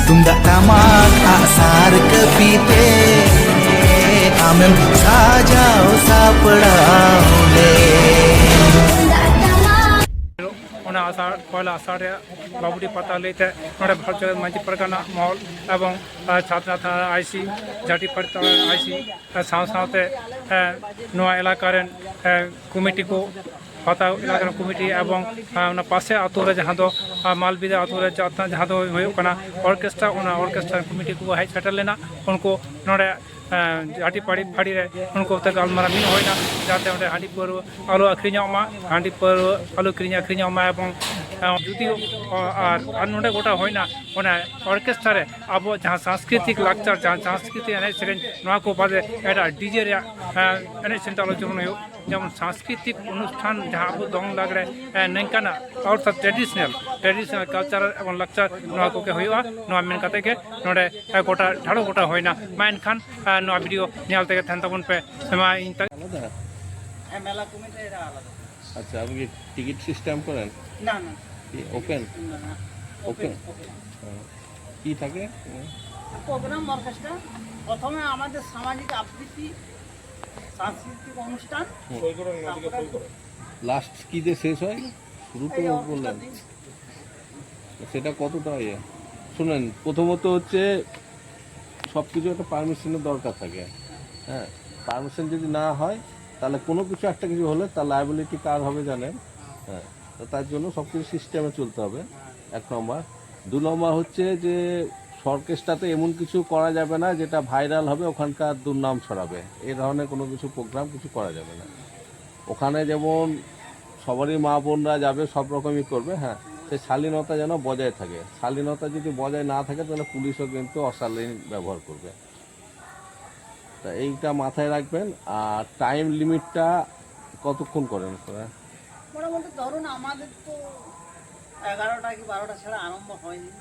Tunggak tamak aksar kepite Amem sajau sapdaule ᱚᱱᱟ ᱟᱥᱟᱲ ᱯᱚᱭᱞᱟ ᱟᱥᱟᱲ ᱨᱮᱭᱟᱜ ᱵᱟᱵᱩᱰᱤ ᱯᱟᱛᱟ ᱞᱟᱹᱭᱛᱮ ᱱᱚᱰᱮ ᱵᱷᱟᱨᱚᱛ ᱢᱟᱹᱡᱷᱤ ᱯᱟᱨᱜᱟᱱᱟ ᱢᱚᱦᱚᱞ ᱮᱵᱚᱝ ᱪᱷᱟᱛᱱᱟ ᱛᱷᱟᱱᱟ ᱟᱭᱥᱤ ᱡᱷᱟᱴᱤᱯᱟᱲ ᱛᱷᱟᱱᱟ ᱟᱭᱥᱤ ᱥᱟᱶ ᱥᱟᱶᱛᱮ ᱱᱚᱣᱟ ᱮᱞᱟᱠᱟ ᱨᱮᱱ কমিটি ᱠᱚ ᱯᱟᱛᱟ ᱮᱞᱟᱠᱟ ᱨᱮᱱ ᱠᱚমিটি ᱮᱵᱚᱝ ᱚᱱᱟ ᱯᱟᱥᱮ ᱟᱛᱳ ᱨᱮ ᱡᱟᱦᱟᱸ ᱫᱚ ᱢᱟᱞᱵᱤᱫᱟ ᱟᱛᱳ ᱨᱮ ᱡᱟᱦᱟᱸ ᱫᱚ ᱦᱩᱭᱩᱜ ᱠᱟᱱᱟ ᱚᱨᱠᱮᱥᱴᱨᱟ ᱚᱱᱟ ᱚᱨᱠᱮᱥᱴᱨᱟ ᱠᱚᱢᱤᱴᱤ ᱠᱚ ᱦᱮᱡ ᱥᱮᱴᱮᱨ ᱞᱮᱱᱟ ᱩᱱᱠᱩ ᱱᱚᱰᱮ ᱡᱷᱟᱴᱤᱯᱟᱲি ᱯᱷᱟᱹᱲᱤ ᱨᱮ ᱩᱱᱠᱩ ᱛᱮ ᱜᱟᱞᱢᱟᱨᱟᱣ ᱢᱤᱫ ᱦᱩᱭᱱᱟ ᱡᱟᱛᱮ ᱚᱸᱰᱮ ᱦᱟᱺᱰᱤ ᱯᱟᱹᱣᱨᱟᱹ ᱟᱞᱚ ᱟᱹᱠᱷᱨᱤᱧᱚᱜ ᱢᱟ ᱦᱟᱺᱰᱤ ᱯᱟᱹᱣᱨᱟᱹ ᱟᱞᱚ ᱠᱤᱨᱤᱧ ᱟᱹᱠᱷᱨᱤᱧᱚᱜ ᱢᱟ ᱮᱵᱚᱝ ᱡᱩᱫᱤও আর নোডে গোটা হয় না ওনা অর্কেস্ট্রারে আবো যাহা সাংস্কৃতিক লাকচার যাহা সাংস্কৃতিক এনে সেরেন নোয়া কো বাদে এটা ডিজে রে এনে সেন্টা আলোচনা হইও যেমন সাংস্কৃতিক অনুষ্ঠান যাহা আবো দং লাগরে নেংকানা অর্থাৎ ট্রেডিশনাল কালচার এবং লাকচার নোয়া কোকে হইওয়া নোয়া মেন কাতে কে নোডে গোটা ঢাড়ো গোটা হয় না মাইন খান নোয়া ভিডিও নিয়াল থেকে থান তাবন পে সেমা ইনতা মেলা কমিটি এরা আলাদা। আচ্ছা, আপনি কি টিকিট সিস্টেম করেন? না না ওপেন ওপেন কি থাকে? প্রোগ্রাম অর্কেস্ট্রা প্রথমে আমাদের সামাজিক আবৃত্তি সাংস্কৃতিক অনুষ্ঠান লাস্ট কি দিয়ে শেষ হয়? শুরু তো বললেন, সেটা কতটা ইয়ে? শুনেন, প্রথমত হচ্ছে সব কিছু একটা পারমিশনের দরকার থাকে। হ্যাঁ, পারমিশন যদি না হয় তাহলে কোনো কিছু একটা কিছু হলে তার লায়াবিলিটি কার হবে জানেন? হ্যাঁ, তো তার জন্য সব কিছু সিস্টেমে চলতে হবে, 1 নম্বর। 2 নম্বর হচ্ছে যে অর্কেস্ট্রাতে এমন কিছু করা যাবে না যেটা ভাইরাল হবে, ওখানকার দুর্নাম ছড়াবে, এই ধরনের কোনো কিছু প্রোগ্রাম কিছু করা যাবে না। ওখানে যেমন সবারই মা বোনরা যাবে, সব রকমই করবে। হ্যাঁ, সেই শালীনতা যেন বজায় থাকে। শালীনতা যদি বজায় না থাকে তাহলে পুলিশও কিন্তু অশালীন ব্যবহার করবে। তা এইটা মাথায় রাখবেন। আর টাইম লিমিটটা কতক্ষণ করেন আপনারা? মোটামুটি ধরুন আমাদের তো 11টা কি 12টা ছাড়া আরম্ভ হয়নি।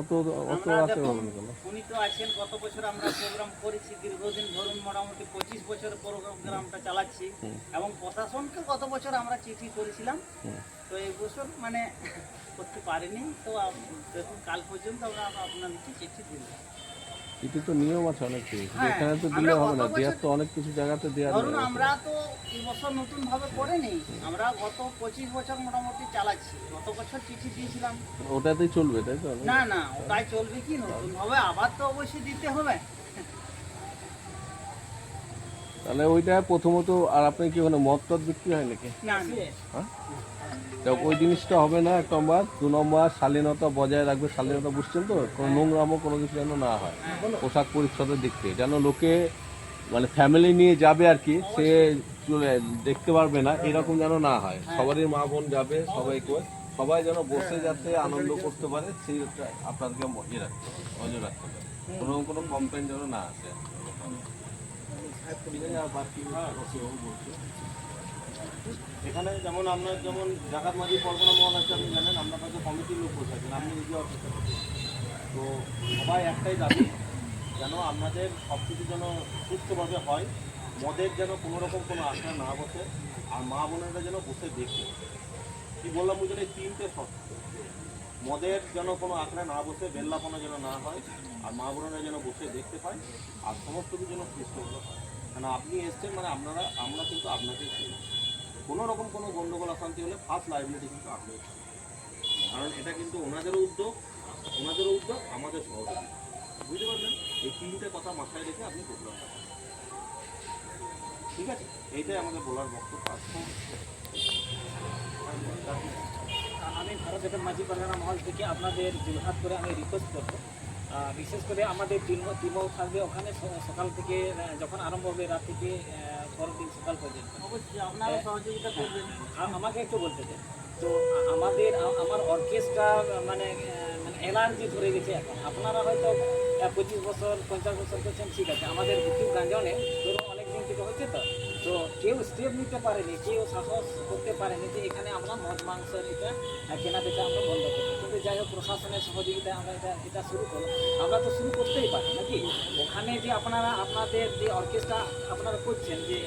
অত আমরা রাতে দেখুন, হবেন কেন? উনি তো আছেন, গত বছর আমরা প্রোগ্রাম করেছি, দীর্ঘদিন ধরুন মোটামুটি 25 বছর প্রোগ্রামটা চালাচ্ছি এবং প্রশাসনকে গত বছর আমরা চিঠি করেছিলাম। তো এই বছর মানে করতে পারিনি। তো দেখুন কাল পর্যন্ত আমরা আপনাদেরকে চিঠি দিলাম। এটা তো নিয়ম আছে অনেক কিছু, হ্যাঁ, এখানে তো দিলে হবে না, দেওয়ার তো অনেক কিছু জায়গাতে দেওয়া ধরুন আমরা তো এই বছর নতুন ভাবে করিনি, আমরা গত 25 বছর মোটামুটি চালাচ্ছি। গত বছর চিঠি দিয়েছিলাম। ওটাতেই চলবে, তাই তো? না না, ওটাই চলবে কি নতুন হবে আবার তো অবশ্যই দিতে হবে। তাহলে ওইটা প্রথমত। আর আপনি কি ওখানে মদ টদ বিক্রি হয় নাকি? না হ্যাঁ, তো ওই জিনিসটা হবে না, 1 নম্বর। 2 নম্বর শালীনতা বজায় রাখবে। শালীনতা বুঝছেন তো? কোনো নোংরামো কোনো কিছু যেন না হয়, পোশাক পরিচ্ছদের দিক থেকে যেন লোকে মানে ফ্যামিলি নিয়ে যাবে আর কি, সে চলে দেখতে পারবে না, এরকম যেন না হয়। সবারই মা বোন যাবে, সবাই যেন বসে যাতে আনন্দ করতে পারে, সেইটা আপনাদেরকে ইয়ে রাখতে হবে, নজর রাখতে হবে, কোনো কমপ্লেন যেন না আসে। এখানে যেমন আপনার যেমন জাকাত মাঝি পরগনা মহল আছে, আপনি জানেন, আপনার কাছে কমিটির লোক বসে আছেন, আপনি নিজে অফিসে করছেন। তো সবাই একটাই দাবি, যেন আপনাদের সব কিছু যেন সুস্থভাবে হয়, মদের যেন কোনো রকম কোনো আশা না বসে, আর মা বোনেরা যেন বসে দেখে। কি বললাম বুঝলেন? এই 3টে শর্ত। মদের যেন কোনো আঁকড়া না বসে, বেল্লাপনা যেন না হয়, আর মা বোনেরা যেন বসে দেখতে পায়, আর সমস্ত কিছু যেন সুস্থভাবে হয়। কেন আপনি এসছেন মানে আমরা কিন্তু আপনাকেই চিনি। কোনো রকম কোনো গণ্ডগোল অশান্তি হলে ফার্স্ট লাইবিলিটি কিন্তু আপনি, কারণ এটা কিন্তু ওনাদেরও উদ্যোগ, আমাদের সহযোগিতা। বুঝতে পারলেন? এই 3টে কথা মাথায় রেখে আপনি প্রোগ্রাম করেন, ঠিক আছে? এইটাই আমাদের বলার বক্তব্য। আমি ভারতের মাঝি পারগানা মহল থেকে আপনাদের জোরহাট করে আমি রিকোয়েস্ট করবো, বিশেষ করে আমাদের টিমও থাকবে ওখানে সকাল থেকে, যখন আরম্ভ হবে রাত থেকে পরের দিন সকাল পর্যন্ত। অবশ্যই আপনারা সহযোগিতা করবেন। আমাকে একটু বলতে দেন। তো আমার অর্কেস্ট্রা মানে এনার্জি ধরে গেছে এখন। আপনারা হয়তো 25 বছর 50 বছর করছেন, ঠিক আছে। আমাদের বুকিং গাঞ্জনে ধরুন অনেক দিন থেকে হচ্ছে, তো কেউ স্টেপ নিতে পারেনি, কেউ সাহস করতে পারেনি যে এখানে আমরা মদ মাংসের এটা কেনা বেচা আমরা বন্ধ করি। কিন্তু যাই হোক, প্রশাসনের সহযোগিতায় আমরা এটা শুরু করবো। আমরা তো শুরু করতেই পারি নাকি? ওখানে যে আপনাদের যে অর্কেস্ট্রা আপনারা করছেন, যে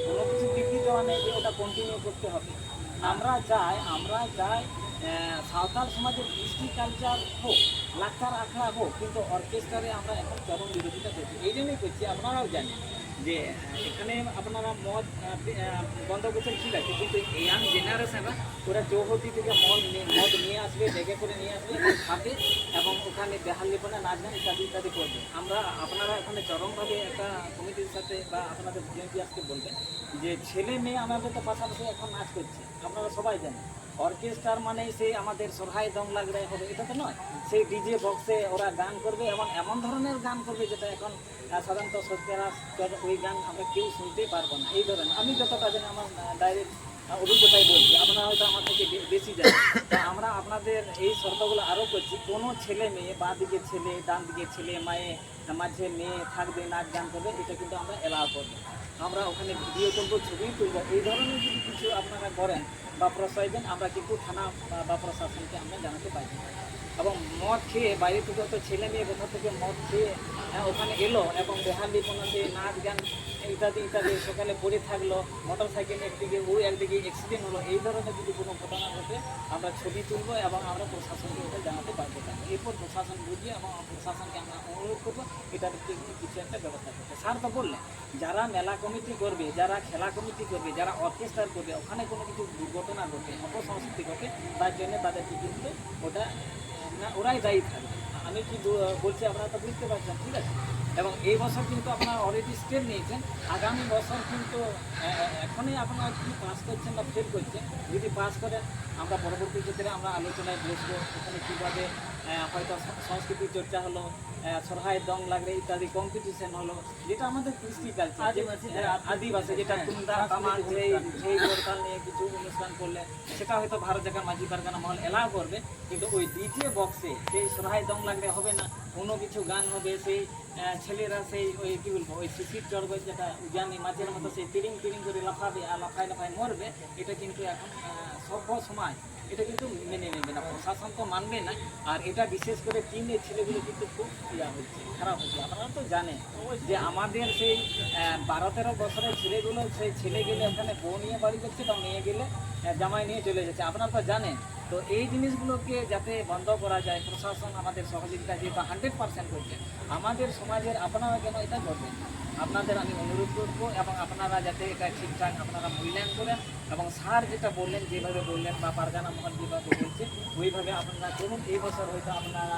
কোনো কিছু বিক্রি দেওয়া নেই, যে ওটা কন্টিনিউ করতে হবে। আমরা যাই সাঁওতাল সমাজের কৃষ্টি কালচার হোক, লাকচার আখড়া হোক, কিন্তু অর্কেস্ট্রারে আমরা এখন চরম বিরোধিতা করছি। এই জন্যই করছি, আপনারাও জানেন যে এখানে আপনারা মদ বন্ধ করছেন, ঠিক আছে, কিন্তু ইয়াং জেনারেশনরা ওরা চৌহদ্দি থেকে মদ নিয়ে আসবে, ব্যাগে করে নিয়ে আসবে, খাবে এবং ওখানে বেহাল্লিপনা নাচ গান ইত্যাদি ইত্যাদি করবে। আপনারা এখানে চরমভাবে একটা কমিটির সাথে বা আপনাদের বিএনপি আজকে বলবেন যে ছেলে মেয়ে আমাদের তো পাশাপাশি এখন নাচ করছে, আপনারা সবাই জানেন। অর্কেস্ট্রার মানে সেই আমাদের সরহাই দং লাগলে হবে এটা তো নয়, সেই ডিজে বক্সে ওরা গান করবে এবং এমন ধরনের গান করবে যেটা এখন সাধারণত সত্যিকার ওই গান আমরা কেউ শুনতেই পারবো না। এই ধরনের আমি যতটা জানি আমার ডাইরেক্ট অভিজ্ঞতাই বলছি, আপনারা হয়তো আমার থেকে বেশি জানেন। তা আমরা আপনাদের এই শর্তগুলো আরও করছি, কোনো ছেলে মেয়ে বাঁ দিকে ছেলে ডান দিকে ছেলে মাঝে মেয়ে থাকবে, নাচ গান করবে, এটা কিন্তু আমরা এলাও করবো। আমরা ওখানে ভিডিও তুলবো, ছবি তুলবো। এই ধরনের যদি কিছু আপনারা করেন বা প্রশ্রয় দেন, আমরা কিন্তু থানা বা প্রশাসনকে আমরা জানাতে পারি। এবং মদ খেয়ে বাইরে থেকে তো ছেলে মেয়ে কোথা থেকে মদ খেয়ে ওখানে এলো এবং বেহালিপনাতে নাচ গান ইত্যাদি ইত্যাদি সকালে পড়ে থাকলো, মোটর সাইকেল একদিকে একদিকে অ্যাক্সিডেন্ট হলো, এই ধরনের যদি কোনো ঘটনা ঘটে আমরা ছবি তুলবো এবং আমরা প্রশাসনকে এটা জানাতে পারবো। এরপর প্রশাসন বুঝিয়ে এবং প্রশাসনকে আমরা অনুরোধ করবো এটার কিছু একটা ব্যবস্থা করতে। স্যার তো বললেন যারা মেলা কমিটি করবে, যারা খেলা কমিটি করবে, যারা অর্কেস্ট্রা করবে, ওখানে কোনো কিছু দুর্ঘটনা ঘটে, অপসংস্কৃতি ঘটে, তার জন্য তাদেরকে কিন্তু ওটা ওরাই দায়ী থাকবে। আমি কি বলছি আপনারা তো বুঝতে পারছেন, ঠিক আছে। এবং এই বছর কিন্তু আপনারা অলরেডি স্টেপ নিয়েছেন, আগামী বছর কিন্তু এখনই আপনারা কি পাস করছেন বা ফেল করছেন, যদি পাস করেন আমরা পরবর্তী ক্ষেত্রে আমরা আলোচনায় বসবো, এখানে কীভাবে হয়তো সংস্কৃতি চর্চা হলো, সরহাই দং লাগলে ইত্যাদি কম্পিটিশন হলো, যেটা আমাদের কৃষ্টি কালচার আদিবাসী, যেটা তুমদা তামাক সেই করতাল নিয়ে কিছু অনুষ্ঠান করলে সেটা হয়তো ভারত জায়গার মাঝি পারগানা মহল এলাও করবে, কিন্তু ওই ডিজে বক্সে সেই সরহাই দং লাগলে হবে না, অন্য কিছু গান হবে, সেই ছেলেরা সেই ওই কী বলবো ওই শিশির চড়বে, যেটা জানি মাঝের মতো সেই তিরিং তিরিং করে লাফাবে আর লাফায় লাফায় মরবে, এটা কিন্তু এখন সভ্য সমাজ এটা কিন্তু মেনে নেবে না, প্রশাসন তো মানবে না। আর এটা বিশেষ করে টিনের ছেলেগুলো কিন্তু খুব হচ্ছে, খারাপ হচ্ছে। আপনারা তো জানেন যে আমাদের সেই 12-13 বছরের ছেলেগুলো, সেই ছেলে গেলে ওখানে বউ নিয়ে বাড়ি করছে বা মেয়ে গেলে জামাই নিয়ে চলে যাচ্ছে, আপনারা তো জানেন। তো এই জিনিসগুলোকে যাতে বন্ধ করা যায়, প্রশাসন আমাদের সহযোগিতা যেহেতু 100% করছে, আমাদের সমাজের আপনারা কেন এটা করবেন, আপনাদের আমি অনুরোধ করবো এবং আপনারা যাতে এটা ঠিকঠাক আপনারা মূল্যায়ন করেন এবং স্যার যেটা বললেন, যেভাবে বললেন বা পারগানা মহল যেভাবে বলছে ওইভাবে আপনারা করুন। এই বছর হয়তো আপনারা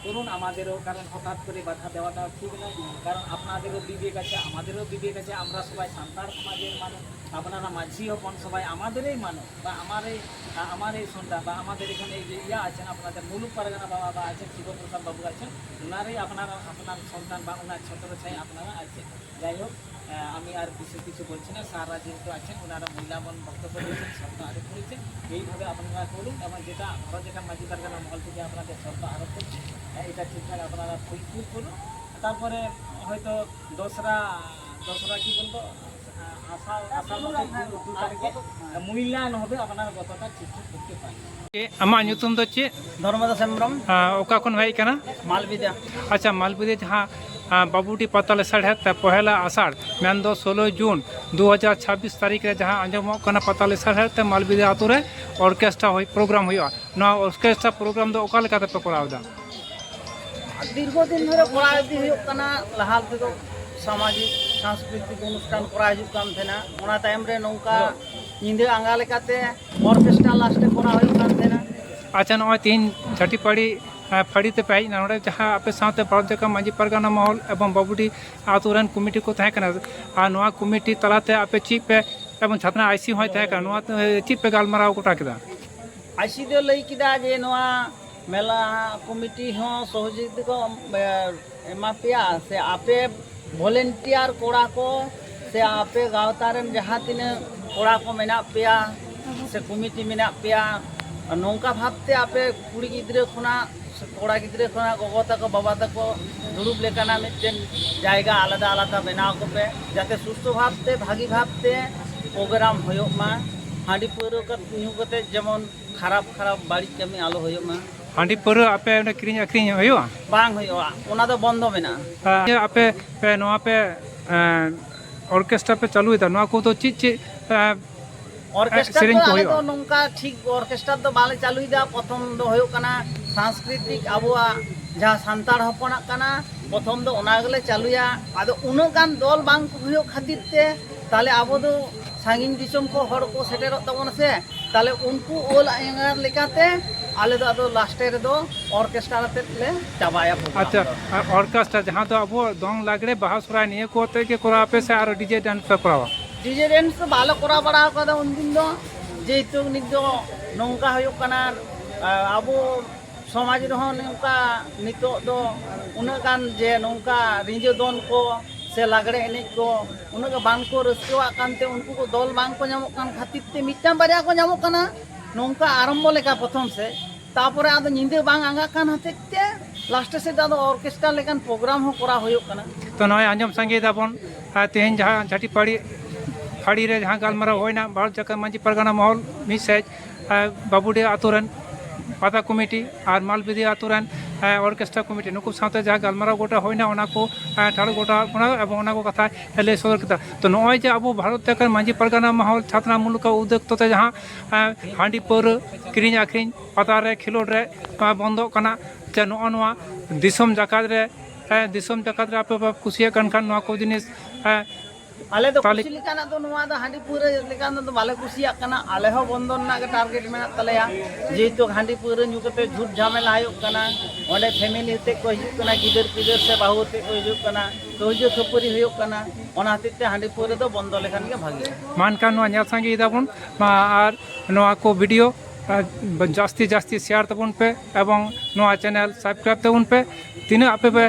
করুন আমাদেরও, কারণ হঠাৎ করে বাধা দেওয়াটা ঠিক নয়, কারণ আপনাদেরও বিবেক আছে, আমাদেরও বিবেক আছে, আমরা সবাই সান্তাল সমাজের মানুষ, আপনারা মাঝি হপন সবাই আমাদেরই মানুষ বা আমার এই সন্তান বা আমাদের এখানে যে আছেন আপনাদের মুলুক পারগানা বাবা বা আছেন শিবপ্রসাদ বাবু আছেন, ওনারই আপনার সন্তান বা ওনার ছোটর ছাই আপনারা আছেন। যাই হোক, আমি আর বিশেষ কিছু বলছি না, স্যাররা যেহেতু আছেন ওনারা মূল্যবান বক্তব্য দিয়েছেন, শর্ত আরোপ করেছেন, এইভাবে আপনারা করুন এবং যেটা আমরা যেখানে মাঝি পারগানা মহল থেকে আপনাদের শর্ত আরোপ করছি এটা ঠিকঠাক আপনারা ফুলফিল করুন। তারপরে হয়তো দোসরা কি বলবো মূল্যায়ন হবে, আপনারা কতটা ঠিকঠাক করতে পারেন। আমার nyutum do che Dharmadas Hembram, oka khon bhai kana মালবিদা। আচ্ছা মালবিদে যাহা বাবুটি পাতাল সাড়ে পহেলা আষাঢ় মেন দো 16 জুন 2026 তারিখ রে যাহা আঞ্জমক কানা পাতাল সাড়ে মালবিদে আতুরে অর্কেস্ট্রা হই প্রোগ্রাম হইয়া না অর্কেস্ট্রা প্রোগ্রাম দো ওকা লেকাতে পে করাও দা দীর্ঘদিন ধরে করা ইদি হুᱭᱩᱜ ᱠᱟᱱᱟ, ᱞᱟᱦᱟ ᱛᱮᱫᱚ সামাজিক সাংস্কৃতিক অনুষ্ঠান করা ᱦᱤᱡᱩᱜ ᱠᱟᱱ ᱛᱟᱦᱮᱱᱟ, ᱚᱱᱟ ᱛᱟᱭᱚᱢ ᱨᱮ ᱱᱚᱝᱠᱟ ᱧᱤᱫᱟᱹ ᱟᱸᱜᱟ ᱞᱮᱠᱟᱛᱮ অর্কেস্ট্রা লাস্টে করা ᱦᱩᱭᱩᱜ ᱠᱟᱱ ᱛᱟᱦᱮᱱᱟ। আচ্ছা নয় তিন ঝাটি পাড়ি ফাড়িতে পাই নড়ে যাহা আপে সাথে ভারত জায়গা মাঝি পারগানা মহল এবং বাবুটি আতুরান কমিটি কো তাহে কানা আর নোয়া কমিটি তালাতে আপে চিপ পে এবং ছাত্রা আইসি হয় তাহে কানা নোয়া চিপ পে গালমারাও গোটা কেদা আইসি ᱫᱚ ᱞᱟᱹᱭ ᱠᱮᱫᱟ ᱡᱮ ᱱᱚᱣᱟ মেলা কমিটি ᱦᱚᱸ সহযোগিতা ᱠᱚ ᱮᱢᱟ ᱯᱮᱭᱟ, ᱥᱮ ᱟᱯᱮ ভলেন্টিয়ার কড়া কো সে আপে গাঁওতা রেন ᱡᱟᱦᱟᱸ ᱛᱤᱱᱟᱹᱜ কড়া ᱠᱚ ᱢᱮᱱᱟᱜ ᱯᱮᱭᱟ ᱥᱮ কমিটি ᱢᱮᱱᱟᱜ ᱯᱮᱭᱟ, নৌকা ভাবতে আপে কুড়ি গিদ্রে খোনা কড়া গিদ্রে খোনা গগো তাকো বাবা তাকো দুড়ুব লেকানা মিদটেন জায়গা আলাদা আলাদা বেনাও কোপে, যাতে সুস্থ ভাবতে ভাগি ভাবতে প্রোগ্রাম হয়ুক মা, হাঁড়ি পাᱹᱣᱨᱟᱹ ᱧᱩ ᱠᱟᱛᱮ যেমন খারাপ বাড়ির কামি আলো হয়ুক মা। হাঁড়ি পাᱹᱣᱨᱟᱹ আপে কিরিং আক্রিং হইয়া বাং হয়ুᱜᱼᱟ, ওনা ᱫᱚ বন্ধ মেনা। আপে নোয়া পে অর্কেস্ট্রা পে চালুই দা নোয়া কো তো চিট চিট অর্কেস্ট্রা ᱥᱮᱨᱮᱧ ᱫᱚ ᱠᱚ ᱟᱞᱮ ᱫᱚ ᱦᱩᱭᱩᱜᱼᱟ ᱱᱚᱝᱠᱟ ᱴᱷᱤᱠ অর্কেস্ট্রা ᱫᱚ ᱵᱟᱞᱮ ᱪᱟᱹᱞᱩᱭᱮᱫᱟ ᱯᱨᱚᱛᱷᱚᱢ ᱫᱚ ᱦᱩᱭᱩᱜ ᱠᱟᱱᱟ সাংস্কৃতিক আবহাওয়া ᱡᱟᱦᱟᱸ ᱥᱟᱱᱛᱟᱲ ᱦᱚᱯᱚᱱᱟᱜ ᱠᱟᱱᱟ প্রথম ᱫᱚ ᱚᱱᱟ ᱜᱮᱞᱮ ᱪᱟᱹᱞᱩᱭᱟ ᱟᱫᱚ ᱩᱱᱟᱹᱜ ᱜᱟᱱ ᱫᱚᱞ ᱵᱟᱝ ᱦᱩᱭᱩᱜ ᱠᱷᱟᱹᱛᱤᱨ তে তাহলে ᱟᱵᱚ ᱫᱚ ᱥᱟᱺᱜᱤᱧ ᱫᱤᱥᱚᱢ ᱠᱚ ᱦᱚᱲ ᱠᱚ ᱥᱮᱴᱮᱨᱚᱜ ᱛᱟᱵᱚᱱᱟ ᱥᱮ তাহলে ᱩᱱᱠᱩ ᱳᱞ ᱟᱸᱜᱟর লেখাতে ᱟᱞᱮ ᱫᱚ ᱟᱫᱚ ᱞᱟᱥᱴে ᱨᱮᱫᱚ অর্কেস্ট্রা আতেᱫ ᱞᱮ ᱪᱟᱵᱟᱭᱟ ᱟᱪᱪᱷᱟ ᱚᱨᱠᱮᱥᱴᱨᱟ ᱡᱟᱦᱟᱸ ᱫᱚ ᱟᱵᱚ ᱫᱚᱝ ᱞᱟᱜᱽᱲᱮ ᱵᱟᱦᱟ ᱥᱚᱦᱨᱟᱭ ᱱᱤᱭᱟᱹ ᱠᱚ ᱟᱛᱮ ᱜᱮ ᱠᱚᱨᱟᱣ ᱟᱯᱮ ᱥᱮ ᱟᱨ ᱰᱤᱡᱮ ᱰᱟᱱᱥ ᱯᱮ ᱠᱚᱨᱟᱣᱟ ডিজে ড্যান্স তো ভালো করা বাড়া কথা উনদিন ᱫᱚ যেহেতু নিত নৌকা ᱦᱩᱭᱩᱜ ᱠᱟᱱᱟ ᱟᱵᱚ সমাজ ᱨᱮᱦᱚᱸ ᱱᱚᱝᱠᱟ ᱱᱤᱛᱚᱜ ᱫᱚ ᱩᱱᱟᱹᱜ ᱜᱟᱱ ᱡᱮ ᱱᱚᱝᱠᱟ ᱨᱤᱸᱡᱷᱟᱹ ᱫᱚᱱ ᱠᱚ ᱥᱮ ᱞᱟᱜᱽᱲᱮ ᱮᱱᱮᱡ ᱠᱚ ᱩᱱᱟᱹᱜ ᱜᱟᱱ ᱵᱟᱝ ᱠᱚ ᱨᱟᱹᱥᱠᱟᱹᱣᱟᱜ ᱠᱟᱱᱛᱮ ᱩᱱᱠᱩ ᱠᱚ ᱫᱚᱞ ᱵᱟᱝ ᱠᱚ ᱧᱟᱢᱚᱜ ᱠᱟᱱ ᱠᱷᱟᱹᱛᱤᱨ ᱛᱮ ᱢᱤᱫᱴᱟᱝ ᱵᱟᱨᱭᱟ ᱠᱚ ᱧᱟᱢᱚᱜ ᱠᱟᱱᱟ ᱱᱚᱝᱠᱟ ᱟᱨᱟᱢᱵᱚ ᱞᱮᱠᱟ ᱯᱨᱚᱛᱷᱚᱢ ᱥᱮ তারপরে আদᱚ ᱧᱤᱫᱟᱹ ᱵᱟᱝ ᱟᱸᱜᱟᱜ ᱠᱟᱱ ᱦᱚᱛᱮᱡ ᱛᱮ লাস্টে ᱥᱮᱫ ᱟᱫᱚ ᱚᱨকেᱥᱴ্রা ᱞᱮᱠᱟᱱ ᱯᱨᱳᱜᱨᱟᱢ ᱦᱚᱸ ᱠᱚᱨᱟᱣ ᱦᱩᱭᱩᱜ ᱠᱟᱱᱟ ᱛᱚ ᱱᱚᱜᱼᱚᱭ ᱟᱸᱡᱚᱢ ᱥᱟᱸᱜᱮ ᱫᱟᱵᱚᱱ ᱛᱮᱦᱮᱧ ᱡᱟᱦᱟᱸ ᱡᱷᱟᱹᱴᱤ ᱯᱷᱟᱹᱲᱤ ᱨᱮ ᱡᱟᱦᱟᱸ ᱜᱟᱞᱢᱟᱨᱟᱣ ᱦᱩᱭᱱᱟ ᱵᱷᱟᱨᱚᱛ ᱡᱟᱠᱟᱛ ᱢᱟᱺᱡᱷᱤ ᱯᱟᱨᱜᱟᱱᱟ ᱢᱚᱦᱚᱞ ᱢᱤᱫ ᱥᱮᱫ ᱵᱟᱵᱩᱰᱤ ᱟᱛᱳ ᱨᱮᱱ ᱯᱟᱛᱟ ᱠᱚᱢᱤᱴᱤ ᱟᱨ ᱢᱟᱞᱵᱤᱫᱤ ᱟᱛᱳ ᱨᱮᱱ ᱚᱨᱠᱮᱥᱴᱨᱟ ᱠᱚᱢᱤᱴᱤ ᱱᱩᱠᱩ ᱥᱟᱶᱛᱮ ᱡᱟᱦᱟᱸ ᱜᱟᱞᱢᱟᱨᱟᱣ ᱜᱚᱴᱟ ᱦᱩᱭᱱᱟ ᱚᱱᱟ ᱠᱚ ᱴᱷᱟᱲᱚ ᱜᱚᱴᱟ ᱵᱚᱱᱟ এবং ᱚᱱᱟ ᱠᱚ ᱠᱟᱛᱷᱟ ᱞᱟᱹᱭ ᱥᱚᱫᱚᱨ ᱠᱮᱫᱟ ᱛᱚ ᱱᱚᱜᱼᱚᱭ ᱡᱮ ᱟᱵᱚ ᱵᱷᱟᱨᱚᱛ ᱡᱟᱠᱟᱛ ᱢᱟᱺᱡᱷᱤ ᱯᱟᱨᱜᱟᱱᱟ ᱢᱚᱦᱚᱞ ᱪᱷᱟᱛᱱᱟ ᱢᱩᱞᱩᱠ উদ্যোক্ত তে ᱡᱟᱦᱟᱸ ᱦᱟᱺᱰᱤ ᱯᱟᱹᱣᱨᱟᱹ ᱠᱤᱨᱤᱧ ᱟᱹᱠᱷᱨᱤᱧ ᱯᱟᱛᱟ ᱨᱮ ᱠᱷᱮᱞᱳᱰ ᱨᱮ ᱵᱚᱱᱫᱚᱜ ᱠᱟᱱᱟ ᱡᱮ ᱱᱚᱜᱼᱚ ᱱᱚᱣᱟ ᱫᱤᱥᱚᱢ ᱡᱟᱠᱟᱛ ᱨᱮ ᱟᱯᱮ ᱯᱮ ᱠᱩᱥᱤᱭᱟᱜ ᱠᱟᱱ ᱠᱷᱟᱱ ᱱᱚᱣᱟ ᱠᱚ ᱡᱤᱱᱤᱥ ᱟᱞᱮ ᱫᱚ ᱛᱟᱦᱞᱮ- ᱠᱩᱥᱤ ᱞᱮᱠᱟᱱᱟᱜ ᱫᱚ ᱱᱚᱣᱟ ᱫᱚ ᱦᱟᱺᱰᱤ ᱯᱟᱹᱣᱨᱟᱹ ᱞᱮᱠᱟᱱᱟᱜ ᱫᱚ ᱵᱟᱞᱮ ᱠᱩᱥᱤᱭᱟᱜ ᱠᱟᱱᱟ ᱟᱞᱮ ᱦᱚᱸ ᱵᱚᱱᱫᱚ ᱨᱮᱱᱟᱜ ᱜᱮ ᱴᱟᱨᱜᱮᱴ ᱢᱮᱱᱟᱜ ᱛᱟᱞᱮᱭᱟ ᱡᱮᱦᱮᱛᱩ ᱦᱟᱺᱰᱤ ᱯᱟᱹᱣᱨᱟᱹ ᱧᱩ ᱠᱟᱛᱮ ᱡᱷᱩᱴ ᱡᱷᱟᱢᱮᱞᱟ ᱦᱩᱭᱩᱜ ᱠᱟᱱᱟ ᱚᱸᱰᱮ ᱯᱷᱮᱢᱮᱞᱤ ᱦᱚᱛᱮ ᱠᱚ ᱦᱤᱡᱩᱜ ᱠᱟᱱᱟ ᱜᱤᱫᱟᱹᱨ ᱯᱤᱫᱟᱹᱨ ᱥᱮ ᱵᱟᱹᱦᱩ ᱦᱚᱛᱮ ᱠᱚ ᱦᱤᱡᱩᱜ ᱠᱟᱱᱟ ᱠᱟᱹᱣᱡᱟᱹ ᱠᱷᱟᱹᱯᱟᱹᱨᱤ ᱦᱩᱭᱩᱜ ᱠᱟᱱᱟ ᱚᱱᱟ ᱦᱚᱛᱮᱡ ᱛᱮ ᱦᱟᱺᱰᱤ ᱯᱟᱹᱣᱨᱟᱹ ᱫᱚ ᱵᱚᱱᱫᱚ ᱞᱮᱠᱷᱟᱱ ᱜᱮ ᱵᱷᱟᱜᱮᱭᱟ ᱢᱟᱱᱠᱷᱟᱱ ᱱᱚᱣᱟ ᱧᱮᱞ ᱥᱟᱸᱜᱮᱭ ᱫᱟᱵᱚᱱ ᱟᱨ ᱱᱚᱣᱟ ᱠᱚ ᱵᱷᱤᱰᱤᱭᱳ ᱡᱟᱹᱥᱛᱤ ᱡᱟᱹᱥᱛᱤ শেয়ার ᱛᱟᱵᱚᱱ ᱯᱮ এবং ᱱᱚᱣᱟ চ্যানেল সাবস্ক্রাইব ᱛᱟᱵᱚᱱ ᱯᱮ ᱛᱤᱱᱟᱹᱜ ᱟᱯᱮ ᱯᱮ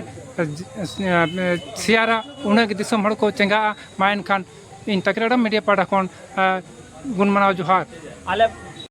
শেয়ারা ᱩᱱᱟᱹᱜ ᱜᱮ ᱫᱤᱥᱚᱢ ᱦᱚᱲ ᱠᱚ ᱪᱮᱸᱜᱟᱜᱼᱟ ᱢᱟ ᱮᱱᱠᱷᱟᱱ ᱤᱧ ᱛᱟᱠᱨᱟᱲᱟ ᱢᱤᱰᱤᱭᱟ ᱯᱟᱦᱴᱟ ᱠᱷᱚᱱ ᱜᱩᱱ ᱢᱟᱱᱟᱣ ᱡᱚᱦᱟᱨ ᱟᱞᱮ